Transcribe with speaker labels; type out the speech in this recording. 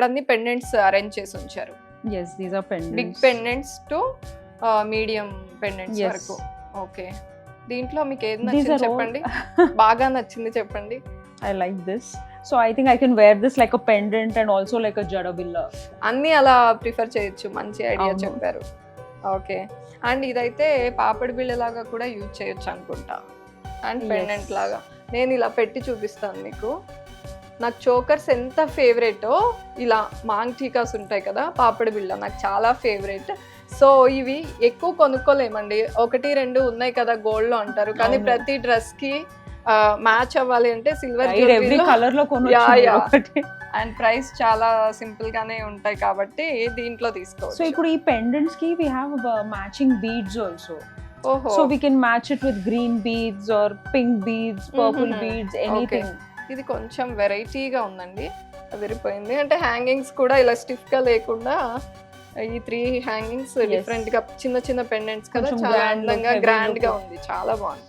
Speaker 1: ఇక్కడ అన్ని pendants arrange చేసి ఉంచారు.
Speaker 2: yes, these are pendants.
Speaker 1: Big pendants to medium pendants
Speaker 2: Yes.
Speaker 1: వరకు. ఓకే, దీంట్లో మీకు ఏది
Speaker 2: These
Speaker 1: నచ్చింది
Speaker 2: are all-
Speaker 1: చెప్పండి, బాగా నచ్చింది చెప్పండి.
Speaker 2: I like this. So I think I can wear this like a pendant and also like a jadabilla.
Speaker 1: అన్నీ అలా ప్రిఫర్ చేయొచ్చు, మంచి ఐడియా
Speaker 2: అవును.
Speaker 1: చెప్పారు. ఓకే, అండ్ ఇదైతే పాపడి బిళ్ళ లాగా కూడా యూజ్ చేయొచ్చు అనుకుంటా, అండ్
Speaker 2: Yes.
Speaker 1: పెండెంట్ లాగా. నేను ఇలా పెట్టి చూపిస్తాను మీకు. నాకు చోకర్స్ ఎంత ఫేవరెటో, ఇలా మాంగ్ టీకాస్ ఉంటాయి కదా, పాపడి బిళ్ళ నాకు చాలా ఫేవరెట్. సో ఇవి ఎక్కువ కొనుక్కోలేమండి, 1-2 ఉన్నాయి కదా గోల్డ్ లో అంటారు, కానీ
Speaker 2: అవును.
Speaker 1: ప్రతి డ్రెస్ కి మ్యాచ్ అవ్వాలి అంటే silver
Speaker 2: Right, every color lo
Speaker 1: Yeah, yeah.
Speaker 2: కొనొచ్చు.
Speaker 1: అండ్ ప్రైస్ చాలా సింపుల్ గానే ఉంటాయి కాబట్టి దీంట్లో
Speaker 2: So
Speaker 1: తీసుకోవచ్చు.
Speaker 2: ఇప్పుడు ఈ pendants ki we have matching beads also.
Speaker 1: ఓహో,
Speaker 2: So we can match it with green beads or pink beads, purple
Speaker 1: Mhm.
Speaker 2: beads, anything.
Speaker 1: ఇది కొంచెం వెరైటీగా ఉందండి, విరిపోయింది. అంటే హ్యాంగింగ్స్ కూడా ఇలా స్టిఫ్ గా లేకుండా ఈ 3 హ్యాంగింగ్స్
Speaker 2: Yes.
Speaker 1: డిఫరెంట్ గా చిన్న చిన్న పెండెంట్స్ కదా,
Speaker 2: కొంచెం
Speaker 1: చాలా
Speaker 2: grand
Speaker 1: అందంగా
Speaker 2: look, heavy
Speaker 1: గ్రాండ్ గా
Speaker 2: look.
Speaker 1: ఉంది, చాలా బాగుంది.